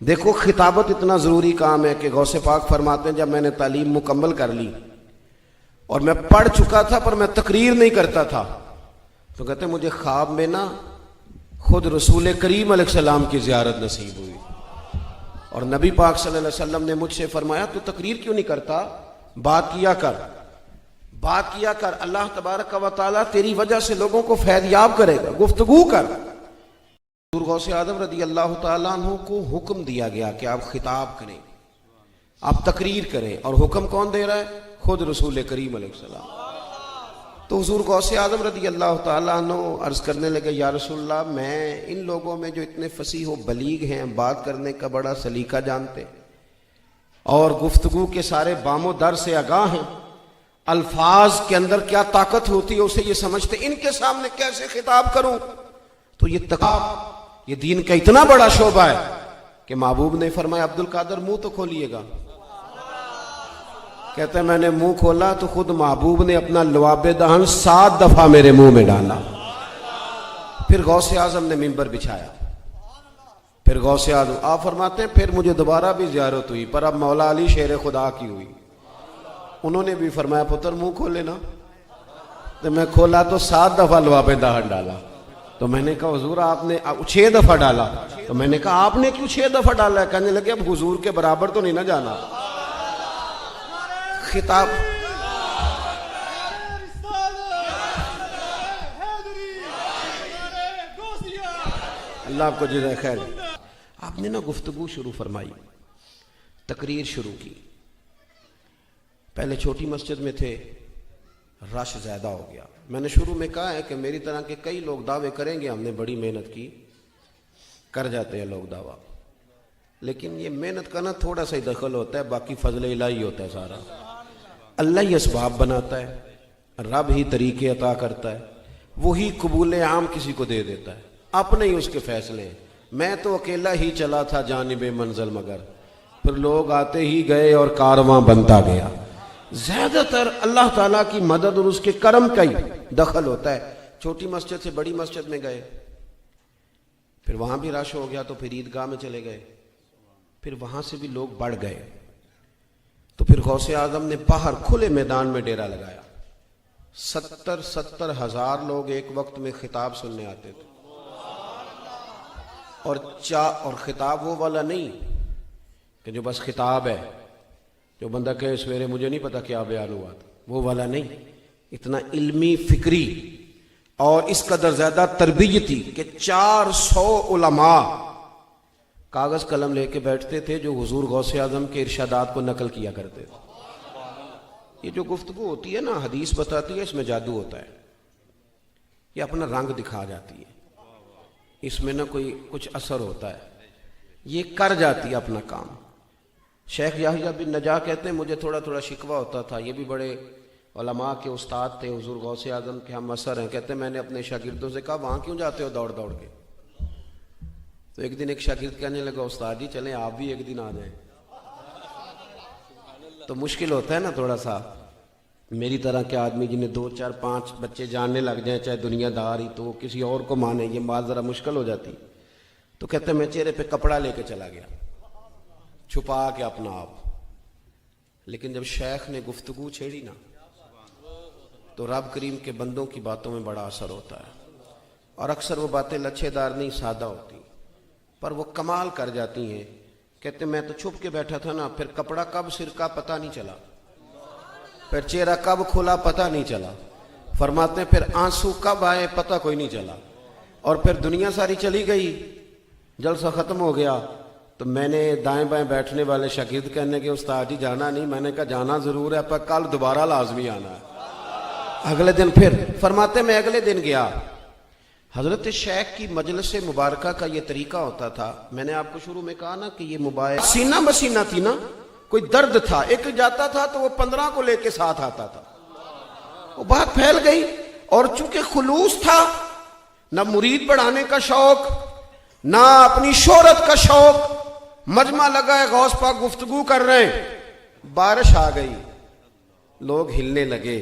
دیکھو خطابت اتنا ضروری کام ہے کہ غوث پاک فرماتے ہیں جب میں نے تعلیم مکمل کر لی اور میں پڑھ چکا تھا پر میں تقریر نہیں کرتا تھا، تو کہتے ہیں مجھے خواب میں نا خود رسول کریم علیہ السلام کی زیارت نصیب ہوئی، اور نبی پاک صلی اللہ علیہ وسلم نے مجھ سے فرمایا تو تقریر کیوں نہیں کرتا، بات کیا کر، اللہ تبارک و تعالیٰ تیری وجہ سے لوگوں کو فیض یاب کرے گا، گفتگو کر۔ حضور غوث اعظم رضی اللہ تعالیٰ عنہ کو حکم دیا گیا کہ آپ خطاب کریں، آپ تقریر کریں، اور حکم کون دے رہا ہے؟ خود رسول کریم علیہ السلام۔ تو حضور غوث اعظم رضی اللہ تعالیٰ عنہ عرض کرنے لگے یا رسول اللہ، میں ان لوگوں میں جو اتنے فصیح و بلیغ ہیں، بات کرنے کا بڑا سلیقہ جانتے اور گفتگو کے سارے بام و در سے آگاہ ہیں، الفاظ کے اندر کیا طاقت ہوتی ہے اسے یہ سمجھتے، ان کے سامنے کیسے خطاب کروں؟ تو یہ دین کا اتنا بڑا شعبہ ہے کہ محبوب نے فرمایا عبد القادر منہ تو کھولیے گا۔ کہتے ہیں میں نے منہ کھولا تو خود محبوب نے اپنا لعاب دہن 7 دفعہ میرے منہ میں ڈالا۔ پھر غوث اعظم نے منبر بچھایا، پھر غوث اعظم آپ فرماتے ہیں پھر مجھے دوبارہ بھی زیارت ہوئی، پر اب مولا علی شیر خدا کی ہوئی۔ انہوں نے بھی فرمایا پتر منہ کھولے نا، تو میں کھولا تو 7 دفعہ لعاب دہن ڈالا۔ تو میں نے کہا حضور آپ نے 6 دفعہ ڈالا، تو میں نے کہا آپ نے کیوں 6 دفعہ ڈالا ہے؟ کہنے لگے اب حضور کے برابر تو نہیں نہ جانا۔ خطاب اللہ آپ کو جزائے خیر۔ آپ نے نا گفتگو شروع فرمائی، تقریر شروع کی۔ پہلے چھوٹی مسجد میں تھے، رش زیادہ ہو گیا۔ میں نے شروع میں کہا ہے کہ میری طرح کے کئی لوگ دعوے کریں گے ہم نے بڑی محنت کی، کر جاتے ہیں لوگ دعویٰ، لیکن یہ محنت کا نا تھوڑا سا ہی دخل ہوتا ہے، باقی فضل الہی ہوتا ہے سارا۔ اللہ ہی اسباب بناتا ہے، رب ہی طریقے عطا کرتا ہے، وہی قبول عام کسی کو دے دیتا ہے، اپنے ہی اس کے فیصلے ہیں۔ میں تو اکیلا ہی چلا تھا جانب منزل، مگر پھر لوگ آتے ہی گئے اور کارواں بنتا گیا۔ زیادہ تر اللہ تعالیٰ کی مدد اور اس کے کرم کا ہی دخل ہوتا ہے۔ چھوٹی مسجد سے بڑی مسجد میں گئے، پھر وہاں بھی رش ہو گیا تو پھر عیدگاہ میں چلے گئے، پھر وہاں سے بھی لوگ بڑھ گئے، تو پھر غوث اعظم نے باہر کھلے میدان میں ڈیرا لگایا۔ 70 ہزار لوگ ایک وقت میں خطاب سننے آتے تھے، اور خطاب وہ والا نہیں کہ جو بس خطاب ہے، جو بندہ کہے سویرے مجھے نہیں پتا کیا بیان ہوا تھا، وہ والا نہیں، اتنا علمی فکری اور اس قدر زیادہ تربیتی کہ 400 علماء کاغذ قلم لے کے بیٹھتے تھے جو حضور غوث اعظم کے ارشادات کو نقل کیا کرتے تھے۔ یہ جو گفتگو ہوتی ہے نا، حدیث بتاتی ہے اس میں جادو ہوتا ہے، یہ اپنا رنگ دکھا جاتی ہے، اس میں نہ کوئی کچھ اثر ہوتا ہے، یہ کر جاتی ہے اپنا کام۔ شیخ یحییٰ بن نجاح کہتے ہیں مجھے تھوڑا تھوڑا شکوہ ہوتا تھا، یہ بھی بڑے علماء کے استاد تھے، حضور غوث اعظم کے ہم اثر ہیں، کہتے ہیں میں نے اپنے شاگردوں سے کہا وہاں کیوں جاتے ہو دوڑ دوڑ کے؟ تو ایک دن ایک شاگرد کہنے لگا استاد جی چلیں آپ بھی ایک دن آ جائیں۔ تو مشکل ہوتا ہے نا تھوڑا سا، میری طرح کے آدمی جنہیں 2 4 5 بچے جاننے لگ جائیں چاہے دنیا دار ہی، تو کسی اور کو مانے یہ بات ذرا مشکل ہو جاتی۔ تو کہتے ہیں میں چہرے پہ کپڑا لے کے چلا گیا، چھپا کے اپنا آپ، لیکن جب شیخ نے گفتگو چھیڑی نا تو رب کریم کے بندوں کی باتوں میں بڑا اثر ہوتا ہے، اور اکثر وہ باتیں لچھے دار نہیں سادہ ہوتی پر وہ کمال کر جاتی ہیں۔ کہتے میں تو چھپ کے بیٹھا تھا نا، پھر کپڑا کب سرکا پتہ نہیں چلا، پھر چہرہ کب کھلا پتہ نہیں چلا، فرماتے ہیں پھر آنسو کب آئے پتہ کوئی نہیں چلا، اور پھر دنیا ساری چلی گئی، جلسہ ختم ہو گیا۔ تو میں نے دائیں بائیں بیٹھنے والے شاگرد کہنے کے استاد جی جانا نہیں، میں نے کہا جانا ضرور ہے پر کل دوبارہ لازمی آنا ہے۔ اگلے دن پھر فرماتے میں اگلے دن گیا۔ حضرت شیخ کی مجلس مبارکہ کا یہ طریقہ ہوتا تھا، میں نے آپ کو شروع میں کہا نا کہ یہ موبائل سینہ بسینہ تھی نا، کوئی درد تھا ایک جاتا تھا تو وہ 15 کو لے کے ساتھ آتا تھا، وہ بات پھیل گئی، اور چونکہ خلوص تھا، نہ مرید بڑھانے کا شوق نہ اپنی شہرت کا شوق، مجمع لگا ہے غوث پاک گفتگو کر رہے ہیں، بارش آ گئی، لوگ ہلنے لگے،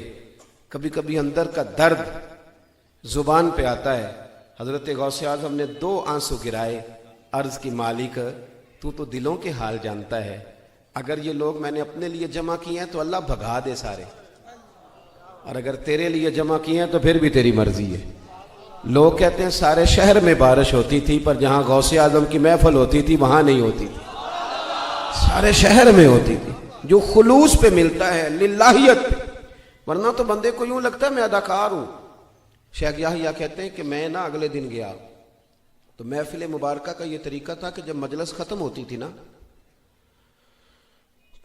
کبھی کبھی اندر کا درد زبان پہ آتا ہے۔ حضرت غوث اعظم نے 2 آنسو گرائے، عرض کی مالک تو دلوں کے حال جانتا ہے. اگر یہ لوگ میں نے اپنے لیے جمع کیے ہیں تو اللہ بھگا دے سارے, اور اگر تیرے لیے جمع کیے ہیں تو پھر بھی تیری مرضی ہے. لوگ کہتے ہیں سارے شہر میں بارش ہوتی تھی پر جہاں غوث اعظم کی محفل ہوتی تھی وہاں نہیں ہوتی تھی, سارے شہر میں ہوتی تھی. جو خلوص پہ ملتا ہے, للہیت پہ, ورنہ تو بندے کو یوں لگتا ہے میں اداکار ہوں. شیخ یحییٰ کہتے ہیں کہ میں نا اگلے دن گیا تو محفل مبارکہ کا یہ طریقہ تھا کہ جب مجلس ختم ہوتی تھی نا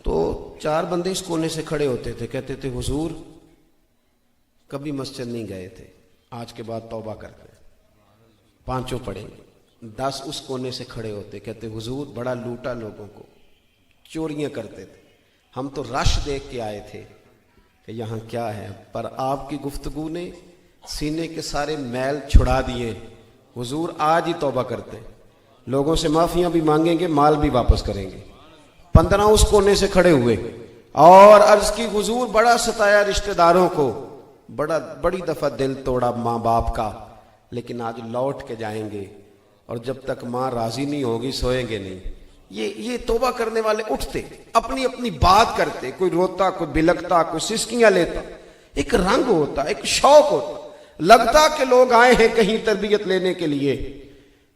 تو 4 بندے اس کونے سے کھڑے ہوتے تھے, کہتے تھے حضور کبھی مسجد نہیں گئے تھے, آج کے بعد توبہ کرتے ہیں, 5 پڑھیں گے. 10 اس کونے سے کھڑے ہوتے, کہتے حضور بڑا لوٹا لوگوں کو, چوریاں کرتے تھے, ہم تو رش دیکھ کے آئے تھے کہ یہاں کیا ہے, پر آپ کی گفتگو نے سینے کے سارے میل چھڑا دیے, حضور آج ہی توبہ کرتے ہیں, لوگوں سے معافیاں بھی مانگیں گے, مال بھی واپس کریں گے. 15 اس کونے سے کھڑے ہوئے اور عرض کی حضور بڑا ستایا رشتہ داروں کو, بڑی دفعہ دل توڑا ماں باپ کا, لیکن آج لوٹ کے جائیں گے, اور جب تک ماں راضی نہیں ہوگی سوئیں گے نہیں. یہ توبہ کرنے والے اٹھتے, اپنی اپنی بات کرتے, کوئی روتا, کوئی بلکتا, کوئی سسکیاں لیتا, ایک رنگ ہوتا, ایک شوق ہوتا, لگتا کہ لوگ آئے ہیں کہیں تربیت لینے کے لیے.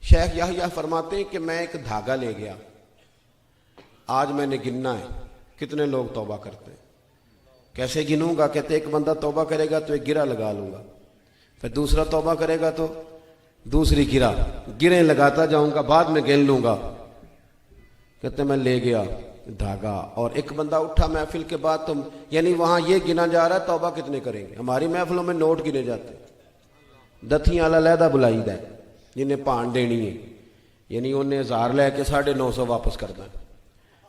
شیخ یحییٰ فرماتے ہیں کہ میں ایک دھاگا لے گیا, آج میں نے گننا ہے کتنے لوگ توبہ کرتے ہیں. کیسے گنوں گا؟ کہتے ایک بندہ توبہ کرے گا تو ایک گرہ لگا لوں گا, پھر دوسرا توبہ کرے گا تو دوسری گرہیں لگاتا جاؤں گا, بعد میں گن لوں گا. کہتے میں لے گیا دھاگا, اور ایک بندہ اٹھا محفل کے بعد, تم یعنی وہاں یہ گنا جا رہا ہے توبہ کتنے کریں گے. ہماری محفلوں میں نوٹ گنے جاتے, دتھیاں والا علیحدہ بلائی دا ہے جنہیں پان دینی ہے, یعنی انہیں 1000 لے کے 950 واپس کرنا ہے.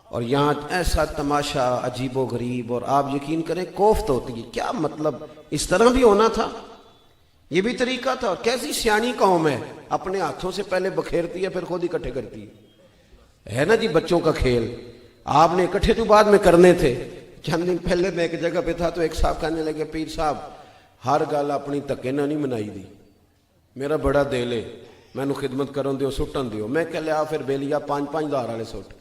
اور یہاں ایسا تماشا عجیب و غریب, اور آپ یقین کریں کوفت ہوتی ہے. کیا مطلب, اس طرح بھی ہونا تھا, یہ بھی طریقہ تھا. اور کیسی سیانی قوم ہے, اپنے ہاتھوں سے پہلے بکھیرتی ہے پھر خود اکٹھے کرتی ہے نا جی, بچوں کا کھیل. آپ نے اکٹھے تو بعد میں کرنے تھے. چند دن پہلے میں ایک جگہ پہ تھا تو ایک صاحب کہنے لگے پیر صاحب ہر گل اپنی دھکے نہ نہیں منائی دی, میرا بڑا دل ہے مینو خدمت کرن دیو, سٹن دیو. میں کہ لیا پھر بیلیا 5-5 ہزار والے سٹ,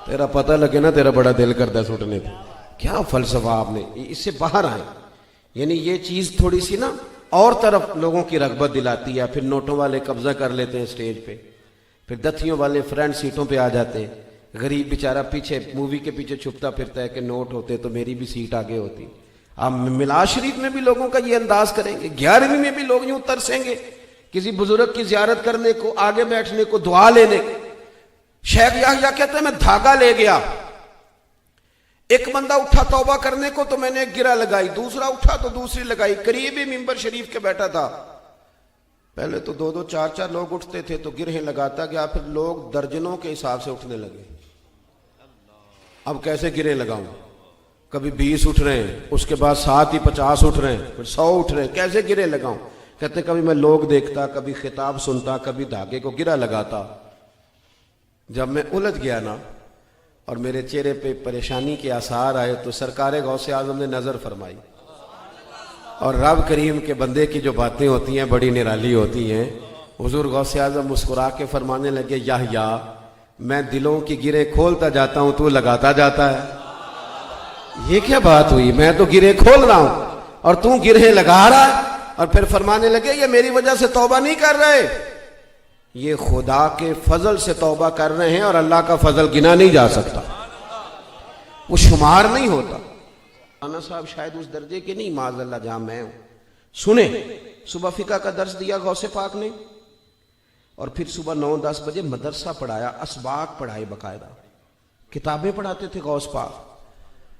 تیرا پتہ لگے نا تیرا بڑا دل کرتا ہے سٹنے پہ. کیا فلسفہ آپ نے, اس سے باہر آئے. یعنی یہ چیز تھوڑی سی نا اور طرف لوگوں کی رغبت دلاتی ہے. پھر نوٹوں والے قبضہ کر لیتے ہیں اسٹیج پہ, پھر دتھیوں والے فرنٹ سیٹوں پہ آ جاتے ہیں. غریب بیچارہ پیچھے مووی کے پیچھے چھپتا پھرتا ہے کہ نوٹ ہوتے تو میری بھی سیٹ آگے ہوتی. آپ میلاد شریف میں بھی لوگوں کا یہ انداز کریں گے, 11ویں میں بھی لوگ یوں ترسیں گے کسی بزرگ کی زیارت کرنے کو, آگے بیٹھنے کو, دعا لینے کو. شیخ یحییٰ کہتے ہیں میں دھاگا لے گیا, ایک بندہ اٹھا توبہ کرنے کو تو میں نے ایک گرہ لگائی, دوسرا اٹھا تو دوسری لگائی. قریب ہی ممبر شریف کے بیٹھا تھا, پہلے تو 2-2 4-4 لوگ اٹھتے تھے تو گرہیں لگاتا گیا, پھر لوگ درجنوں کے حساب سے اٹھنے لگے. اب کیسے گرہیں لگاؤں, کبھی 20 اٹھ رہے ہیں, اس کے بعد 7 ہی 50 اٹھ رہے ہیں, پھر 100 اٹھ رہے ہیں, کیسے گرہیں لگاؤں. کہتے ہیں کبھی میں لوگ دیکھتا, کبھی خطاب سنتا, کبھی دھاگے کو گرہ لگاتا. جب میں الجھ گیا نا اور میرے چہرے پہ پریشانی کے آثار آئے تو سرکار غوث اعظم نے نظر فرمائی, اور رب کریم کے بندے کی جو باتیں ہوتی ہیں بڑی نرالی ہوتی ہیں. حضور غوث اعظم مسکرا کے فرمانے لگے یحییٰ میں دلوں کی گرہیں کھولتا جاتا ہوں, تو لگاتا جاتا ہے. یہ کیا بات ہوئی, میں تو گرہیں کھول رہا ہوں اور تو گرہیں لگا رہا ہے. اور پھر فرمانے لگے یہ میری وجہ سے توبہ نہیں کر رہے, یہ خدا کے فضل سے توبہ کر رہے ہیں, اور اللہ کا فضل گنا نہیں جا سکتا, وہ شمار نہیں ہوتا. انا صاحب شاید اس درجے کے نہیں معاذ اللہ جہاں میں ہوں. سنیں, صبح فقہ کا درس دیا غوث پاک نے, اور پھر صبح 9-10 بجے مدرسہ پڑھایا, اسباق پڑھائے, باقاعدہ کتابیں پڑھاتے تھے غوث پاک.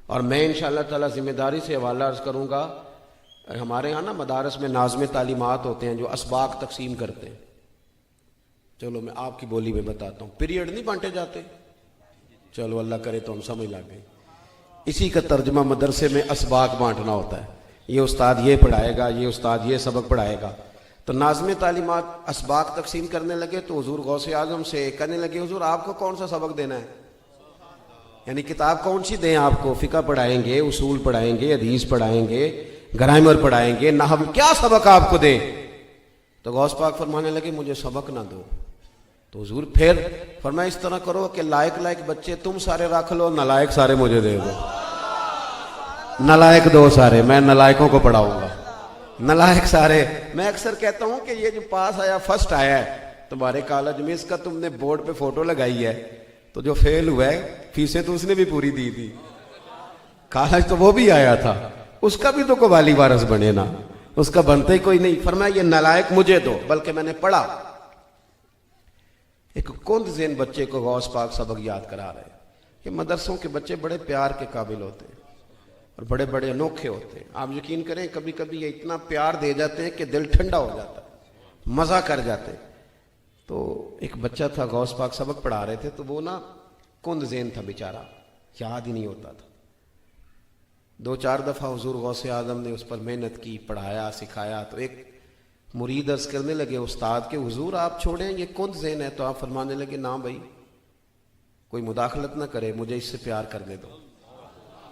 اور میں انشاءاللہ تعالی ذمہ داری سے حوالہ عرض کروں گا, ہمارے ہاں نا مدارس میں ناظم تعلیمات ہوتے ہیں جو اسباق تقسیم کرتے ہیں. چلو میں آپ کی بولی میں بتاتا ہوں, پیریڈ نہیں بانٹے جاتے, چلو اللہ کرے تو ہم سمجھ لگ گئے. اسی کا ترجمہ مدرسے میں اسباق بانٹنا ہوتا ہے. یہ استاد یہ پڑھائے گا, یہ استاد یہ سبق پڑھائے گا. تو ناظم تعلیمات اسباق تقسیم کرنے لگے تو حضور غوث اعظم سے کہنے لگے حضور آپ کو کون سا سبق دینا ہے, یعنی کتاب کون سی دیں آپ کو, فقہ پڑھائیں گے, اصول پڑھائیں گے, حدیث پڑھائیں گے, گرامر پڑھائیں گے, نحو, کیا سبق آپ کو دیں. تو غوث پاک فرمانے لگے مجھے سبق نہ دو, تو حضور پھر فرمایا اس طرح کرو کہ لائق بچے تم سارے رکھ لو، نالائق سارے مجھے دے دو، نالائق دو سارے، میں نالائقوں کو پڑھاؤں گا، نالائق سارے۔ میں اکثر کہتا ہوں کہ یہ جو پاس آیا فرسٹ آیا ہے تمہارے کالج میں، اس کا تم نے بورڈ پہ فوٹو لگائی ہے، تو جو فیل ہوا ہے فیسیں تو اس نے بھی پوری دی تھی، کالج تو وہ بھی آیا تھا، اس کا بھی تو کوئی والی وارث بنے نا، اس کا بنتا ہی کوئی نہیں۔ فرمایا یہ نالائق مجھے دو، بلکہ میں نے پڑھا۔ ایک کند ذہن بچے کو غوث پاک سبق یاد کرا رہے ہیں کہ مدرسوں کے بچے بڑے پیار کے قابل ہوتے ہیں اور بڑے بڑے انوکھے ہوتے ہیں۔ آپ یقین کریں کبھی کبھی یہ اتنا پیار دے جاتے ہیں کہ دل ٹھنڈا ہو جاتا ہے، مزہ کر جاتے ہیں۔ تو ایک بچہ تھا، غوث پاک سبق پڑھا رہے تھے، تو وہ نا کند ذہن تھا بیچارہ، یاد ہی نہیں ہوتا تھا۔ 2-4 دفعہ حضور غوث اعظم نے اس پر محنت کی، پڑھایا سکھایا، تو ایک مرید عرض کرنے لگے استاد کے حضور آپ چھوڑیں یہ کند ذہن ہے، تو آپ فرمانے لگے نا بھائی کوئی مداخلت نہ کرے، مجھے اس سے پیار کرنے دو،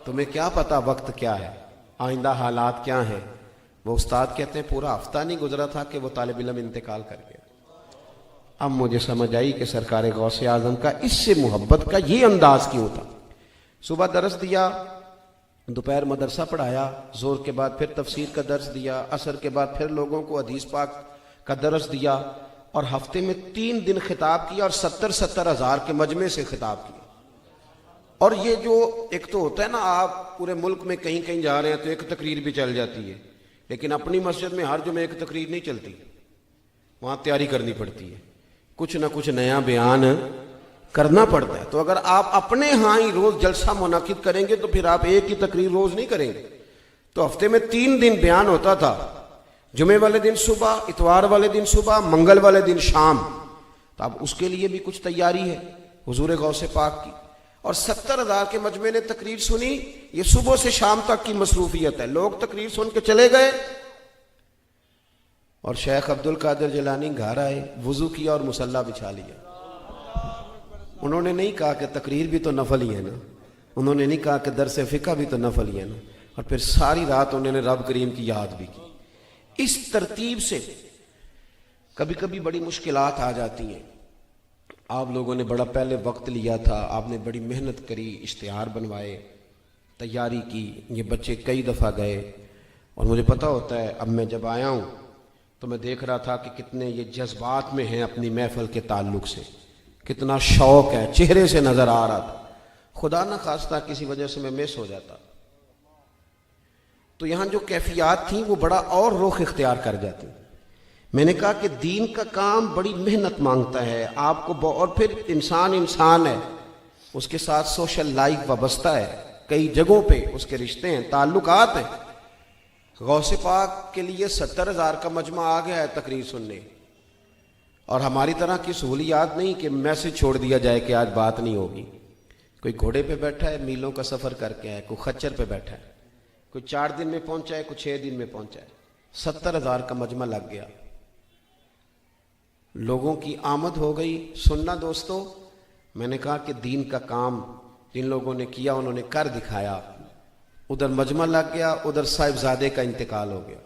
تمہیں کیا پتا وقت کیا ہے، آئندہ حالات کیا ہیں۔ وہ استاد کہتے ہیں پورا ہفتہ نہیں گزرا تھا کہ وہ طالب علم انتقال کر گیا۔ اب مجھے سمجھ آئی کہ سرکار غوث اعظم کا اس سے محبت کا یہ انداز کیوں تھا۔ صبح درس دیا، دوپہر مدرسہ پڑھایا، زور کے بعد پھر تفسیر کا درس دیا، عصر کے بعد پھر لوگوں کو حدیث پاک کا درس دیا، اور ہفتے میں 3 دن خطاب کیا اور 70 ہزار کے مجمع سے خطاب کیا۔ اور یہ جو ایک تو ہوتا ہے نا آپ پورے ملک میں کہیں کہیں جا رہے ہیں تو ایک تقریر بھی چل جاتی ہے، لیکن اپنی مسجد میں ہر جمعے ایک تقریر نہیں چلتی، وہاں تیاری کرنی پڑتی ہے، کچھ نہ کچھ نیا بیان کرنا پڑتا ہے۔ تو اگر آپ اپنے ہاں ہی روز جلسہ منعقد کریں گے تو پھر آپ ایک ہی تقریر روز نہیں کریں گے۔ تو ہفتے میں 3 دن بیان ہوتا تھا، جمعے والے دن صبح، اتوار والے دن صبح، منگل والے دن شام۔ تو اب اس کے لیے بھی کچھ تیاری ہے حضور غوث پاک کی۔ اور 70 ہزار کے مجمع نے تقریر سنی، یہ صبح سے شام تک کی مصروفیت ہے۔ لوگ تقریر سن کے چلے گئے اور شیخ عبد القادر جیلانی گھر آئے، وضو کیا اور مصلی بچھا لیا۔ انہوں نے نہیں کہا کہ تقریر بھی تو نفل ہی ہے نا، انہوں نے نہیں کہا کہ درس فقہ بھی تو نفل ہی ہے نا، اور پھر ساری رات انہوں نے رب کریم کی یاد بھی کی۔ اس ترتیب سے کبھی کبھی بڑی مشکلات آ جاتی ہیں۔ آپ لوگوں نے بڑا پہلے وقت لیا تھا، آپ نے بڑی محنت کری، اشتہار بنوائے، تیاری کی، یہ بچے کئی دفعہ گئے، اور مجھے پتہ ہوتا ہے اب میں جب آیا ہوں تو میں دیکھ رہا تھا کہ کتنے یہ جذبات میں ہیں اپنی محفل کے تعلق سے، کتنا شوق ہے، چہرے سے نظر آ رہا تھا۔ خدا نہ خواستہ کسی وجہ سے میں مس ہو جاتا تو یہاں جو کیفیات تھیں وہ بڑا اور رخ اختیار کر جاتی۔ میں نے کہا کہ دین کا کام بڑی محنت مانگتا ہے آپ کو، اور پھر انسان ہے، اس کے ساتھ سوشل لائف وابستہ ہے، کئی جگہوں پہ اس کے رشتے ہیں، تعلقات ہیں۔ غوث پاک کے لیے 70 ہزار کا مجمع آ گیا ہے تقریر سننے، اور ہماری طرح کی سہولیات نہیں کہ میسج چھوڑ دیا جائے کہ آج بات نہیں ہوگی۔ کوئی گھوڑے پہ بیٹھا ہے، میلوں کا سفر کر کے ہے، کوئی خچر پہ بیٹھا ہے، کوئی 4 دن میں پہنچا ہے، کوئی 6 دن میں پہنچا ہے۔ 70 ہزار کا مجمع لگ گیا، لوگوں کی آمد ہو گئی۔ سننا دوستو، میں نے کہا کہ دین کا کام جن لوگوں نے کیا انہوں نے کر دکھایا۔ ادھر مجمع لگ گیا، ادھر صاحبزادے کا انتقال ہو گیا۔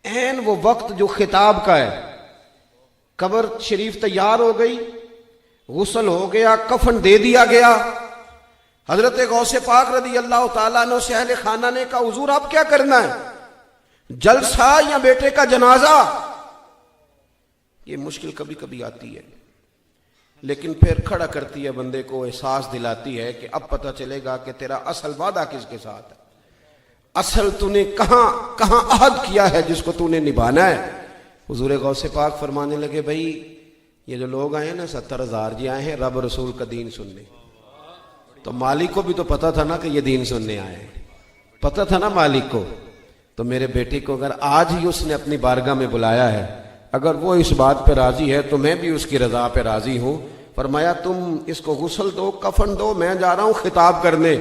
عین وہ وقت جو خطاب کا ہے، قبر شریف تیار ہو گئی، غسل ہو گیا، کفن دے دیا گیا۔ حضرت غوث پاک رضی اللہ تعالیٰ عنہ سے اہل خانہ نے کہا حضور اب کیا کرنا ہے، جلسہ یا بیٹے کا جنازہ؟ یہ مشکل کبھی کبھی آتی ہے، لیکن پھر کھڑا کرتی ہے بندے کو، احساس دلاتی ہے کہ اب پتہ چلے گا کہ تیرا اصل وعدہ کس کے ساتھ ہے، اصل تو نے کہاں عہد کیا ہے جس کو تو نے نبھانا ہے۔ حضور غوث پاک فرمانے لگے بھائی یہ جو لوگ آئے ہیں نا 70 ہزار جی آئے ہیں رب رسول کا دین سننے، تو مالک کو بھی تو پتا تھا نا کہ یہ دین سننے آئے ہیں، پتا تھا نا مالک کو۔ تو میرے بیٹے کو اگر آج ہی اس نے اپنی بارگاہ میں بلایا ہے، اگر وہ اس بات پہ راضی ہے تو میں بھی اس کی رضا پہ راضی ہوں۔ فرمایا تم اس کو غسل دو، کفن دو، میں جا رہا ہوں خطاب کرنے،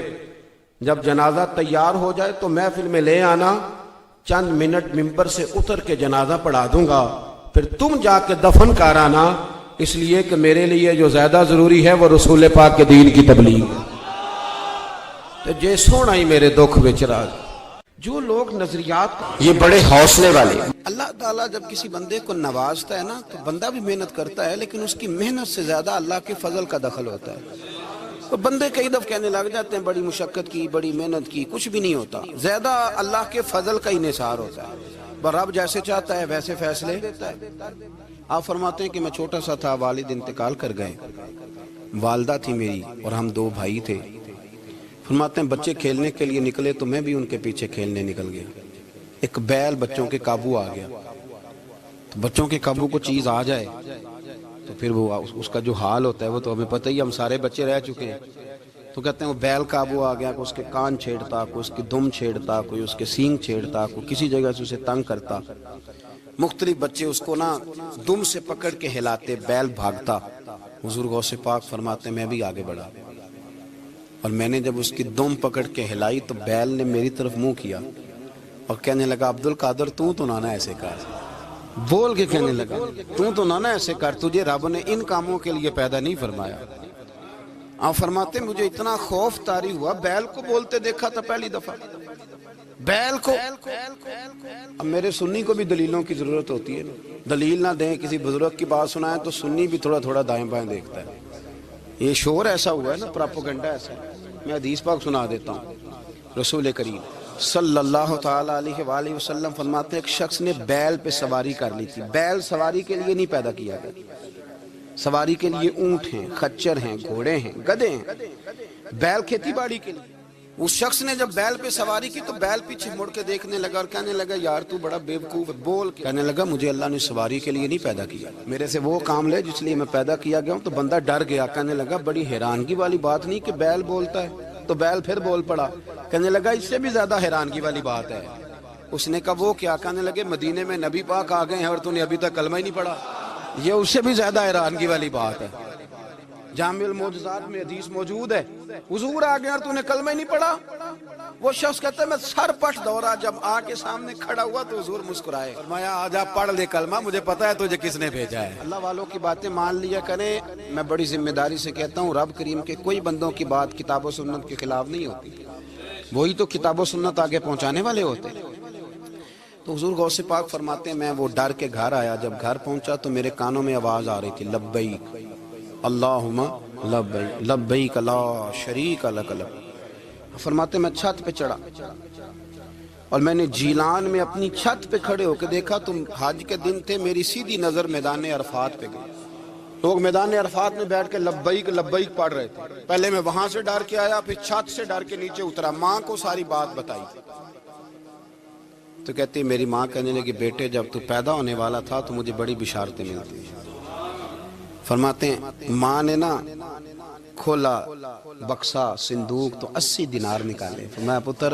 جب جنازہ تیار ہو جائے تو محفل میں لے آنا، چند منٹ ممبر سے اتر کے جنازہ پڑھا دوں گا، پھر تم جا کے دفن کرانا، اس لیے کہ میرے لیے جو زیادہ ضروری ہے وہ رسول پاک کے دین کی تبلیغ ہے۔ تو جے سونا ہی میرے دکھ وچ راضی۔ جو لوگ نظریات یہ بڑے حوصلے والے، اللہ تعالیٰ جب کسی بندے کو نوازتا ہے نا تو بندہ بھی محنت کرتا ہے، لیکن اس کی محنت سے زیادہ اللہ کے فضل کا دخل ہوتا ہے۔ تو بندے کئی دفعہ کہنے لگ جاتے ہیں بڑی مشقت کی، بڑی محنت کی، کچھ بھی نہیں ہوتا، زیادہ اللہ کے فضل کا انحصار ہوتا ہے۔ رب جیسے چاہتا ہے ویسے فیصلے دیتا ہے۔ آپ فرماتے ہیں کہ میں چھوٹا سا تھا، والد انتقال کر گئے، والدہ تھی میری اور ہم 2 بھائی تھے۔ فرماتے ہیں بچے کھیلنے کے لیے نکلے تو میں بھی ان کے پیچھے کھیلنے نکل گیا۔ ایک بیل بچوں کے قابو آ گیا، تو بچوں کے قابو کو چیز آ جائے تو پھر وہ اس کا جو حال ہوتا ہے وہ تو ہمیں پتہ ہی، ہم سارے بچے رہ چکے ہیں۔ تو کہتے ہیں وہ بیل قابو آ گیا، کوئی اس کے کان چھیڑتا، کوئی اس کی دم چھیڑتا، کوئی اس کے سینگ چھیڑتا، کوئی کسی جگہ سے اسے تنگ کرتا۔ مختلف بچے اس کو نا دم سے پکڑ کے ہلاتے، بیل بھاگتا۔ حضور غوث پاک فرماتے میں بھی آگے بڑھا، اور میں نے جب اس کی دم پکڑ کے ہلائی تو بیل نے میری طرف منہ کیا اور کہنے لگا عبد القادر تو نانا ایسے کر، بول کے کہنے لگا تو نانا ایسے کر، تجھے رب نے ان کاموں کے لیے پیدا نہیں فرمایا۔ آپ فرماتے مجھے اتنا خوف طاری ہوا، بیل کو بولتے دیکھا تھا پہلی دفعہ، بیل کو۔ اب میرے سنی کو بھی دلیلوں کی ضرورت ہوتی ہے، دلیل نہ دیں، کسی بزرگ کی بات سنائیں تو سنی بھی تھوڑا تھوڑا دائیں بائیں دیکھتا ہے۔ یہ شور ایسا ہوا ہے نا، پراپوگنڈا ایسا ہے۔ میں حدیث پاک سنا دیتا ہوں۔ رسول کریم صلی اللہ تعالیٰ علیہ وآلہ وسلم فرماتے ہیں ایک شخص نے بیل پہ سواری کر لی تھی۔ بیل سواری کے لیے نہیں پیدا کیا گیا، سواری کے لیے اونٹ ہیں، خچر ہیں، گھوڑے ہیں، گدھے ہیں، بیل کھیتی باڑی کے لیے۔ اس شخص نے جب بیل پہ سواری کی تو بیل پیچھے مڑ کے دیکھنے لگا اور کہنے لگا یار تو بڑا بیوقوف، بول کے کہنے لگا مجھے اللہ نے سواری کے لیے نہیں پیدا کیا، میرے سے وہ کام لے جس لیے میں پیدا کیا گیا ہوں۔ تو بندہ ڈر گیا، کہنے لگا بڑی حیرانگی والی بات نہیں کہ بیل بولتا ہے، تو بیل پھر بول پڑا۔ کہنے لگا اس سے بھی زیادہ حیرانگی والی بات ہے۔ اس نے کہا وہ کیا؟ کہنے لگے مدینے میں نبی پاک آ گئے ہیں اور تو نے ابھی تک کلمہ ہی نہیں پڑھا، یہ اس سے بھی زیادہ حیرانگی والی بات ہے۔ جامع المعجزات میں حدیث موجود ہے، حضور آ گئے اور تو نے کلمہ ہی نہیں پڑھا۔ وہ شخص کہتا ہے میں سر پٹ دورا، جب آ کے سامنے کھڑا ہوا تو حضور مسکرائے، فرمایا آجا پڑھ لے کلمہ، مجھے پتا ہے تجھے کس نے بھیجا ہے۔ اللہ والوں کی باتیں مان لیا کریں۔ میں بڑی ذمہ داری سے کہتا ہوں رب کریم کے کوئی بندوں کی بات کتاب و سنت کے خلاف نہیں ہوتی، وہی تو کتاب و سنت آگے پہنچانے والے ہوتے۔ تو حضور غوث پاک فرماتے ہیں میں وہ ڈر کے گھر آیا، جب گھر پہنچا تو میرے کانوں میں آواز آ رہی تھی لبیک اللہم لبیک لبیک لا شریک لک لبیک۔ فرماتے میں چھت پہ چڑھا اور میں نے جیلان میں اپنی چھت پہ کھڑے ہو کے دیکھا تو حج کے دن تھے، میری سیدھی نظر میدان عرفات پہ گئی، لوگ میدان عرفات میں بیٹھ کے لبیک لبیک پڑھ رہے تھے۔ پہلے میں وہاں سے ڈر کے آیا، پھر چھت سے ڈر کے نیچے اترا، ماں کو ساری بات بتائی تو کہتی میری ماں کہنے لگی بیٹے جب تو پیدا ہونے والا تھا تو مجھے بڑی بشارتیں ملتی۔ فرماتے ہیں ماں نے نا کھولا بکسا صندوق تو 80 دینار نکالے، فرمایا پتر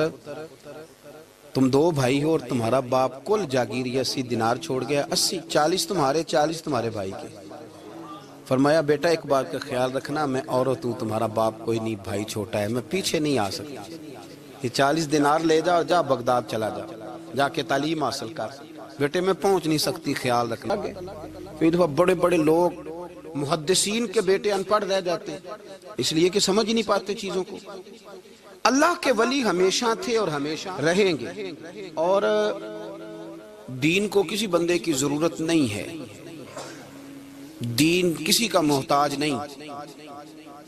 تم 2 بھائی ہو اور تمہارا باپ کل جاگیر 80 دینار چھوڑ گیا، 80 40 تمہارے 40 تمہارے بھائی کے۔ فرمایا بیٹا ایک بات کا خیال رکھنا، میں عورت ہوں، تمہارا باپ کوئی نہیں، بھائی چھوٹا ہے، میں پیچھے نہیں آ سکتا، یہ 40 دینار لے جا اور جا بغداد چلا جا، جا کے تعلیم حاصل کر، بیٹے میں پہنچ نہیں سکتی، خیال رکھنا۔ کئی دفعہ بڑے بڑے لوگ محدثین کے بیٹے ان پڑھ رہ جاتے ہیں اس لیے کہ سمجھ ہی نہیں پاتے چیزوں کو۔ اللہ کے ولی ہمیشہ تھے اور ہمیشہ رہیں گے، اور دین کو کسی بندے کی ضرورت نہیں ہے، دین کسی کا محتاج نہیں،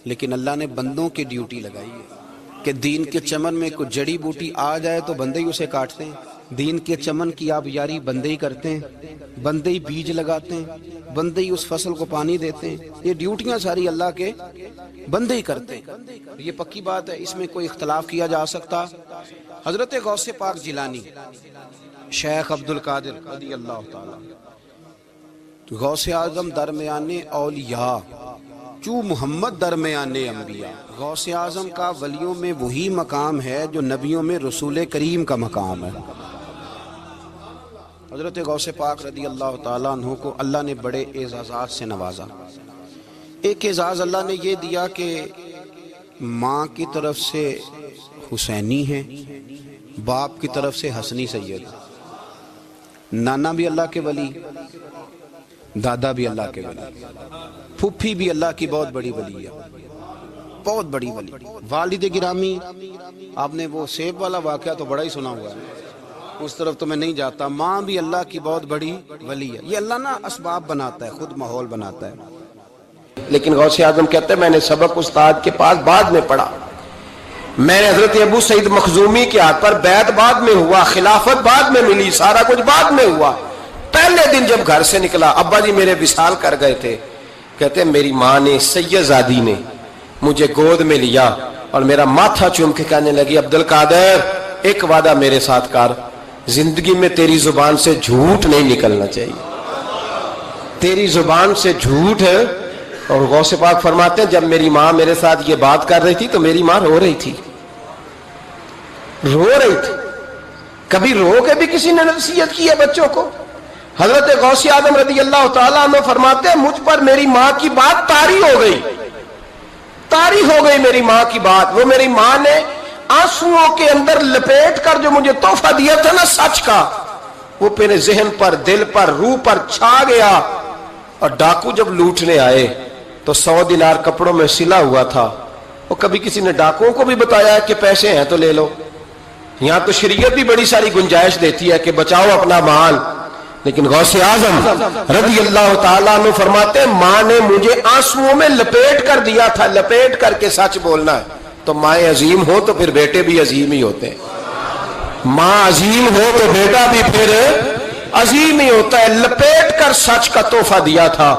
لیکن اللہ نے بندوں کی ڈیوٹی لگائی ہے کہ دین کے چمن میں کوئی جڑی بوٹی آ جائے تو بندے ہی اسے کاٹتے ہیں، دین کے چمن کی آبیاری بندے ہی کرتے ہیں، بندے ہی بیج لگاتے ہیں، بندے ہی اس فصل کو پانی دیتے ہیں، یہ ڈیوٹیاں ساری اللہ کے بندے ہی کرتے ہیں، یہ پکی بات ہے، اس میں کوئی اختلاف کیا جا سکتا۔ حضرت غوث پاک جیلانی شیخ عبد القادر رضی اللہ تعالی، غوث اعظم درمیان اولیاء چو محمد درمیان انبیاء، غوث اعظم کا ولیوں میں وہی مقام ہے جو نبیوں میں رسول کریم کا مقام ہے۔ حضرت غوث پاک رضی اللہ تعالیٰ عنہ کو اللہ نے بڑے اعزازات سے نوازا۔ ایک اعزاز اللہ نے یہ دیا کہ ماں کی طرف سے حسینی ہے، باپ کی طرف سے حسنی سید، نانا بھی اللہ کے ولی، دادا بھی اللہ کے ولی، پھوپھی بھی اللہ کی بہت بڑی ولی ہے، بہت بڑی ولی. والد گرامی، آپ نے وہ سیب والا واقعہ تو بڑا ہی سنا ہوا ہے، اس طرف تو میں نہیں جاتا. ماں بھی اللہ کی بہت بڑی ولی ہے. یہ اللہ نا اسباب بناتا ہے، خود ماحول بناتا ہے. لیکن غوث اعظم کہتے ہیں میں نے سبق استاد کے پاس بعد میں پڑھا. میں نے حضرت ابو سعید مخزومی کے ہاتھ پر بیعت بعد میں ہوا، خلافت بعد میں ملی، سارا کچھ بعد میں ہوا. پہلے دن جب گھر سے نکلا، ابا جی میرے وصال کر گئے تھے. کہتے ہیں میری ماں نے، سید زادی نے مجھے گود میں لیا اور میرا ماتھا چوم کے کہنے لگی عبد القادر ایک وعدہ میرے ساتھ کر، زندگی میں تیری زبان سے جھوٹ نہیں نکلنا چاہیے، تیری زبان سے جھوٹ ہے. اور غوث پاک فرماتے ہیں جب میری ماں میرے ساتھ یہ بات کر رہی تھی تو میری ماں رو رہی تھی، رو رہی تھی. کبھی رو کے بھی کسی نے نصیحت کی ہے بچوں کو؟ حضرت غوث اعظم رضی اللہ تعالیٰ عنہ فرماتے ہیں مجھ پر میری ماں کی بات طاری ہو گئی، طاری ہو گئی میری ماں کی بات. وہ میری ماں نے آنسوؤں کے اندر لپیٹ کر جو مجھے تحفہ دیا تھا نا سچ کا، وہ میرے ذہن پر، دل پر، روح پر چھا گیا. اور ڈاکو جب لوٹنے آئے تو 100 دینار کپڑوں میں سلا ہوا تھا. وہ کبھی کسی نے ڈاکوؤں کو بھی بتایا کہ پیسے ہیں تو لے لو؟ یہاں تو شریعت بھی بڑی ساری گنجائش دیتی ہے کہ بچاؤ اپنا مال. لیکن غوث اعظم رضی اللہ تعالیٰ عنہ فرماتے ہیں ماں نے مجھے آنسوؤں میں لپیٹ کر دیا تھا، لپیٹ کر کے سچ بولنا ہے. تو مائیں عظیم ہو تو پھر بیٹے بھی عظیم ہی ہوتے ہیں، ماں عظیم ہو تو بیٹا بھی پھر عظیم ہی ہوتا ہے. لپیٹ کر سچ کا تحفہ دیا تھا.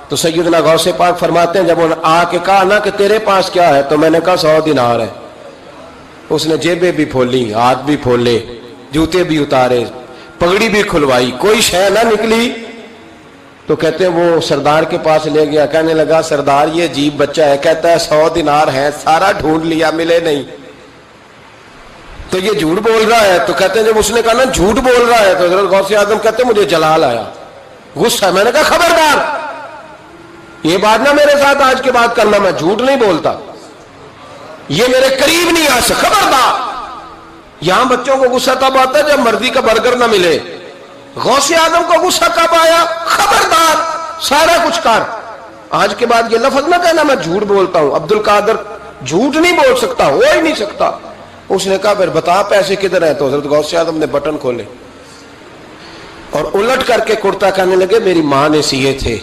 تو سیدنا غوث پاک فرماتے ہیں جب انہوں نے آ کے کہا نا کہ تیرے پاس کیا ہے، تو میں نے کہا 100 دینار ہے. اس نے جیبیں بھی کھولی، ہاتھ بھی کھولے، جوتے بھی اتارے، پگڑی بھی کھلوائی، کوئی شے نہ نکلی. تو کہتے ہیں وہ سردار کے پاس لے گیا، کہنے لگا سردار یہ عجیب بچہ ہے، کہتا ہے 100 دینار ہے، سارا ڈھونڈ لیا ملے نہیں، تو یہ جھوٹ بول رہا ہے. تو کہتے ہیں جب اس نے کہا نا جھوٹ بول رہا ہے، تو حضرت غوث اعظم کہتے ہیں مجھے جلال آیا، غصہ. میں نے کہا خبردار یہ بات نہ میرے ساتھ آج کے بعد کرنا، میں جھوٹ نہیں بولتا، یہ میرے قریب نہیں آ سکتا، خبردار. یہاں بچوں کو غصہ تب آتا ہے جب مرضی کا برگر نہ ملے. غوث اعظم کو غصہ کب آیا؟ خبردار سارا کچھ کر، آج کے بعد یہ لفظ نہ کہنا میں جھوٹ بولتا ہوں. عبد القادر جھوٹ نہیں بول سکتا، ہو ہی نہیں سکتا. اس نے کہا پھر بتا پیسے کدھر ہیں؟ تو حضرت غوث اعظم نے بٹن کھولے اور الٹ کر کے کرتا کہنے لگے میری ماں نے سیے تھے.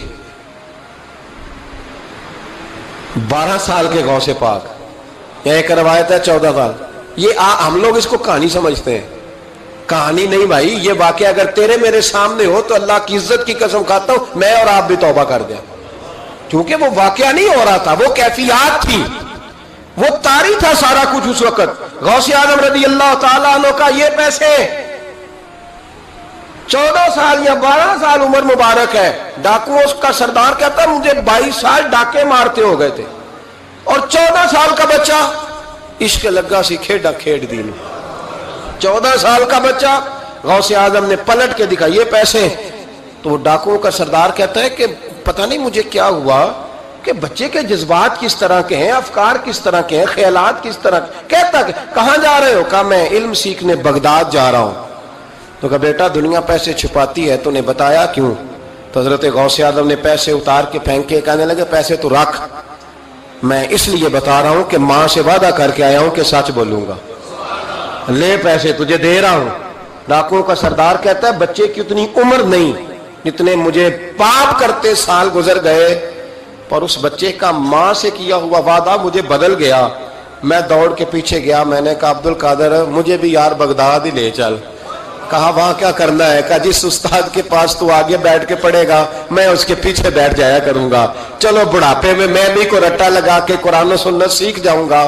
12 سال کے غوث پاک، یہ ایک روایت ہے 14 سال. یہ ہم لوگ اس کو کہانی سمجھتے ہیں، کہانی نہیں بھائی. یہ واقعہ اگر تیرے میرے سامنے ہو تو اللہ کی عزت کی قسم کھاتا ہوں میں اور آپ بھی توبہ کر دیں، کیونکہ وہ واقعہ نہیں ہو رہا تھا، وہ کیفیات تھی، وہ طاری تھا سارا کچھ اس وقت. غوث اعظم رضی اللہ تعالیٰ عنہ کا یہ پیسے 14 سال یا 12 سال عمر مبارک ہے. ڈاکو اس کا سردار کہتا مجھے 22 سال ڈاکے مارتے ہو گئے تھے، اور 14 سال کا بچہ عشق لگا سی کھیڈا کھیڈ دی. 14 سال کا بچہ غوث اعظم نے پلٹ کے دکھا یہ پیسے. تو ڈاکو کا سردار کہتا ہے کہ پتہ نہیں مجھے کیا ہوا کہ بچے کے جذبات کس طرح کے ہیں، افکار کس طرح کے ہیں، خیالات کس طرح. کہتا کہ کہاں جا رہے ہو؟ کہا میں علم سیکھنے بغداد جا رہا ہوں. تو کہا بیٹا دنیا پیسے چھپاتی ہے، تو نے بتایا کیوں؟ تو حضرت غوث اعظم نے پیسے اتار کے پھینکے، کہنے لگے پیسے تو رکھ، میں اس لیے بتا رہا ہوں کہ ماں سے وعدہ کر کے آیا ہوں کہ سچ بولوں گا، لے پیسے تجھے دے رہا ہوں. ڈاکوؤں کا سردار کہتا ہے بچے کی اتنی عمر نہیں جتنے مجھے پاپ کرتے سال گزر گئے، پر اس بچے کا ماں سے کیا ہوا وعدہ مجھے بدل گیا. میں دوڑ کے پیچھے گیا، میں نے کہا عبد القادر مجھے بھی یار بغداد ہی لے چل. کہا وہاں کیا کرنا ہے؟ کہا جس استاد کے پاس تو آگے بیٹھ کے پڑھے گا میں اس کے پیچھے بیٹھ جایا کروں گا، چلو بڑھاپے میں بھی کو رٹا لگا کے قرآن و سنت سیکھ جاؤں گا.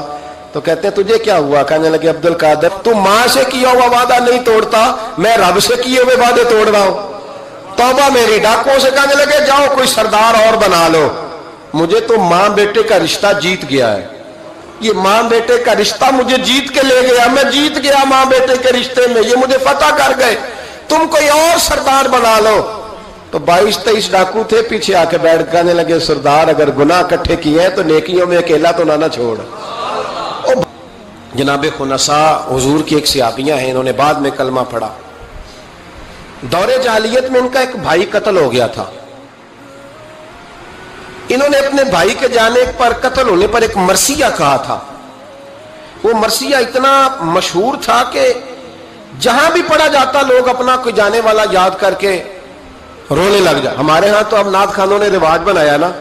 تو کہتے ہیں تجھے کیا ہوا؟ کہنے لگے عبد القادر تو ماں سے کیا ہوا وعدہ نہیں توڑتا، میں رب سے کیے ہوئے وعدے توڑ رہا ہوں، توبہ میری. ڈاکوؤں سے کہنے لگے جاؤ کوئی سردار اور بنا لو، مجھے تو ماں بیٹے کا رشتہ جیت گیا ہے، یہ ماں بیٹے کا رشتہ مجھے جیت کے لے گیا، میں جیت گیا ماں بیٹے کے رشتے میں، یہ مجھے فتح کر گئے، تم کوئی اور سردار بنا لو. تو 22-23 ڈاکو تھے، پیچھے آ کے بیٹھ کہنے لگے سردار اگر گناہ اکٹھے کیے ہیں تو نیکیوں میں اکیلا تو نہ چھوڑ. جناب خنسا حضور کی ایک صحابیاں ہیں، انہوں نے بعد میں کلمہ پڑھا. دور جاہلیت میں ان کا ایک بھائی قتل ہو گیا تھا. انہوں نے اپنے بھائی کے جانے پر، قتل ہونے پر ایک مرثیہ کہا تھا. وہ مرثیہ اتنا مشہور تھا کہ جہاں بھی پڑھا جاتا لوگ اپنا کوئی جانے والا یاد کر کے رونے لگ جائے. ہمارے ہاں تو اب نعت خانوں نے رواج بنایا نا،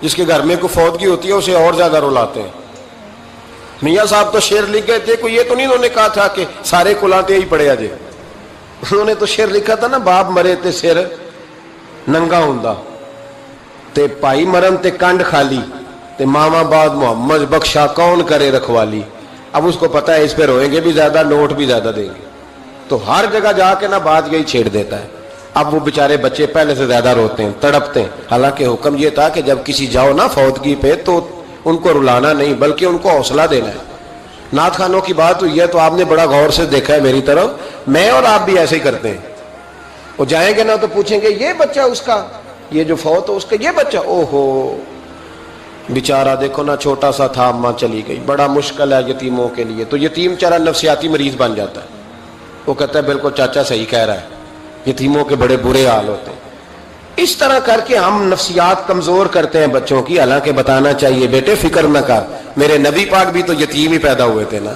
جس کے گھر میں کوئی فوتگی ہوتی ہے اسے اور زیادہ رلاتے ہیں. میاں صاحب تو شعر لکھ گئے تھے، کوئی یہ تو نہیں انہوں نے کہا تھا کہ سارے کلاتے ہی پڑے اجے. انہوں نے تو شعر لکھا تھا نا، باپ مرے تے سر ننگا ہوندا تے پائی مرن تے کنڈ خالی تے ماما بعد محمد بخشا کون کرے رکھوالی. اب اس کو پتا ہے اس پہ روئیں گے بھی زیادہ، نوٹ بھی زیادہ دیں گے، تو ہر جگہ جا کے نا بات یہی چھیڑ دیتا ہے. اب وہ بیچارے بچے پہلے سے زیادہ روتے ہیں، تڑپتے ہیں. حالانکہ حکم یہ تھا کہ جب کسی جاؤ نا فوتگی پہ تو ان کو رلانا نہیں بلکہ ان کو حوصلہ دینا ہے. نعت خانوں کی بات ہوئی ہے تو آپ نے بڑا غور سے دیکھا ہے میری طرف، میں اور آپ بھی ایسے ہی کرتے ہیں. وہ جائیں گے نا تو پوچھیں گے یہ بچہ اس کا، یہ جو فوت ہو اس کا یہ بچہ، او ہو بیچارہ دیکھو نا چھوٹا سا تھا، اماں چلی گئی. بڑا مشکل ہے یتیموں کے لیے. تو یتیم چارہ نفسیاتی مریض بن جاتا ہے. وہ کہتا ہے بالکل چاچا صحیح کہہ رہا ہے، یتیموں کے بڑے برے حال ہوتے ہیں. اس طرح کر کے ہم نفسیات کمزور کرتے ہیں بچوں کی. حالانکہ بتانا چاہیے بیٹے فکر نہ کر، میرے نبی پاک بھی تو یتیم ہی پیدا ہوئے تھے نا،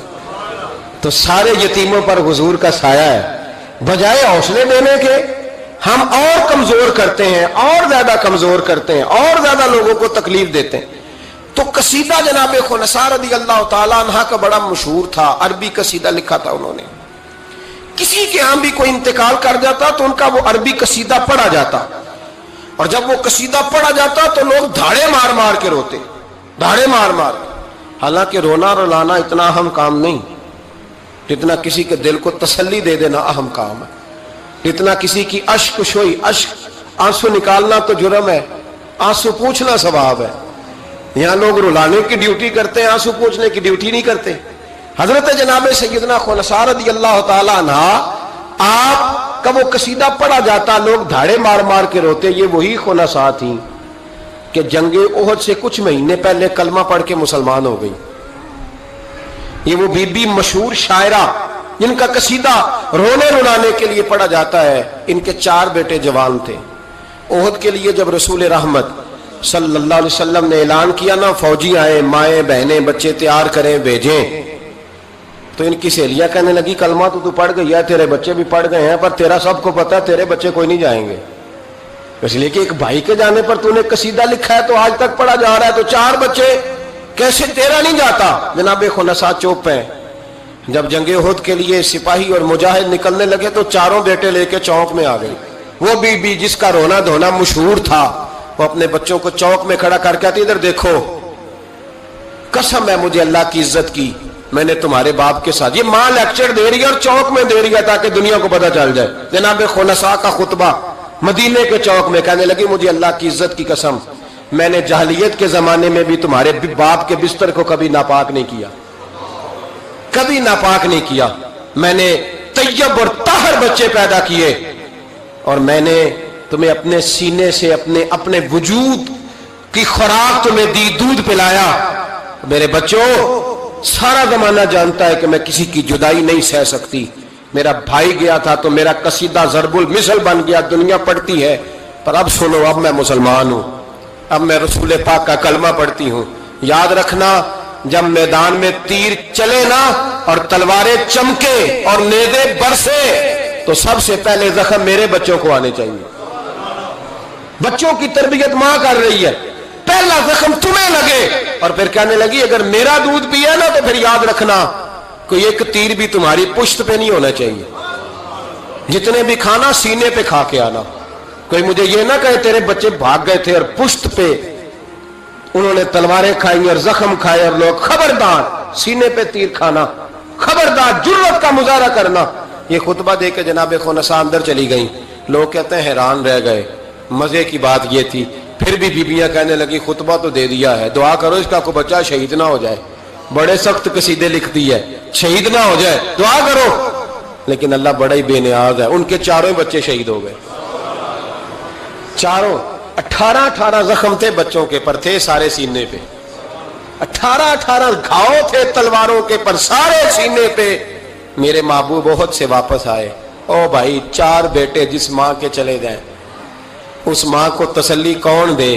تو سارے یتیموں پر حضور کا سایہ ہے. بجائے حوصلے دینے کے ہم اور کمزور کرتے ہیں، اور زیادہ کمزور کرتے ہیں، اور زیادہ لوگوں کو تکلیف دیتے ہیں. تو قصیدہ جناب خنساء رضی اللہ تعالیٰ عنہ کا بڑا مشہور تھا. عربی قصیدہ لکھا تھا انہوں نے. کسی کے ہاں بھی کوئی انتقال کر جاتا تو ان کا وہ عربی قصیدہ پڑھا جاتا، اور جب وہ قصیدہ پڑھا جاتا تو لوگ دھاڑے مار مار کے روتے، دھاڑے مار مار. حالانکہ رونا رلانا اتنا اہم کام نہیں جتنا کسی کے دل کو تسلی دے دینا اہم کام ہے. جتنا کسی کی اشک شوئی، اشک آنسو نکالنا تو جرم ہے، آنسو پوچھنا ثواب ہے. یہاں لوگ رلانے کی ڈیوٹی کرتے ہیں، آنسو پوچھنے کی ڈیوٹی نہیں کرتے. حضرت جناب سیدنا خنساء رضی اللہ تعالیٰ عنہ آپ کا وہ قصیدہ پڑھا جاتا، لوگ دھاڑے مار مار کے روتے. یہ وہی خنساء تھیں کہ جنگ احد سے کچھ مہینے پہلے کلمہ پڑھ کے مسلمان ہو گئی. یہ وہ بی بی مشہور شاعرہ جن کا قصیدہ رونے رلانے کے لیے پڑھا جاتا ہے. ان کے 4 بیٹے جوان تھے. احد کے لیے جب رسول رحمت صلی اللہ علیہ وسلم نے اعلان کیا نا، فوجی آئے، مائیں بہنیں بچے تیار کریں بھیجیں، تو ان کی سہیلیاں کہنے لگی کلمہ تو پڑھ گئی ہے، تیرے بچے بھی پڑھ گئے ہیں، پر تیرا سب کو پتا ہے تیرے بچے کوئی نہیں جائیں گے. اس لیے کہ ایک بھائی کے جانے پر تو نے قصیدہ لکھا ہے تو آج تک پڑھا جا رہا ہے، تو 4 بچے کیسے تیرا نہیں جاتا. جناب خنساء چوپ ہیں. جب جنگ احد کے لیے سپاہی اور مجاہد نکلنے لگے تو 4 بیٹے لے کے چوک میں آ گئی. وہ بی بی جس کا رونا دھونا مشہور تھا، وہ اپنے بچوں کو چوک میں کھڑا کر کے آتی، ادھر دیکھو، قسم ہے مجھے اللہ کی عزت کی، میں نے تمہارے باپ کے ساتھ، یہ ماں لیکچر دے رہی ہے اور چوک میں دے رہی ہے تاکہ دنیا کو پتہ چل جائے. جناب خنساء کا خطبہ مدینے کے چوک میں، کہنے لگی مجھے اللہ کی عزت کی قسم، میں نے جاہلیت کے زمانے میں بھی تمہارے باپ کے بستر کو کبھی ناپاک نہیں کیا، کبھی ناپاک نہیں کیا. میں نے طیب اور طاہر بچے پیدا کیے، اور میں نے تمہیں اپنے سینے سے اپنے وجود کی خوراک تمہیں دی، دودھ پلایا. میرے بچوں، سارا زمانہ جانتا ہے کہ میں کسی کی جدائی نہیں سہ سکتی. میرا بھائی گیا تھا تو میرا قصیدہ ضرب المثل بن گیا، دنیا پڑھتی ہے، پر اب سنو، اب میں مسلمان ہوں، اب میں رسول پاک کا کلمہ پڑھتی ہوں. یاد رکھنا، جب میدان میں تیر چلے نا اور تلواریں چمکے اور نیزے برسے تو سب سے پہلے زخم میرے بچوں کو آنے چاہیے. بچوں کی تربیت ماں کر رہی ہے، پہلا زخم تمہیں لگے. اور پھر کہنے لگی اگر میرا دودھ پیا نا تو پھر یاد رکھنا کوئی ایک تیر بھی تمہاری پشت پہ نہیں ہونا چاہیے. جتنے بھی کھانا سینے پہ کھا کے آنا. کوئی مجھے یہ نہ کہے تیرے بچے بھاگ گئے تھے اور پشت پہ انہوں نے تلواریں کھائی اور زخم کھائے، اور لوگ خبردار سینے پہ تیر کھانا، خبردار جرت کا مظاہرہ کرنا. یہ خطبہ دے کے جناب خنساء اندر چلی گئیں. لوگ کہتے ہیں حیران رہ گئے. مزے کی بات یہ تھی، پھر بھی بیبیاں کہنے لگی خطبہ تو دے دیا ہے، دعا کرو اس کا کوئی بچہ شہید نہ ہو جائے. بڑے سخت قصیدے لکھتی ہے، شہید نہ ہو جائے، دعا کرو. لیکن اللہ بڑا ہی بے نیاز ہے، ان کے 4 بچے شہید ہو گئے. 4 18 زخم تھے بچوں کے پر، تھے سارے سینے پہ. 18 گھاؤ تھے تلواروں کے پر، سارے سینے پہ. میرے محبوب بہت سے واپس آئے. او بھائی، 4 بیٹے جس ماں کے چلے جائیں، اس ماں کو تسلی کون دے؟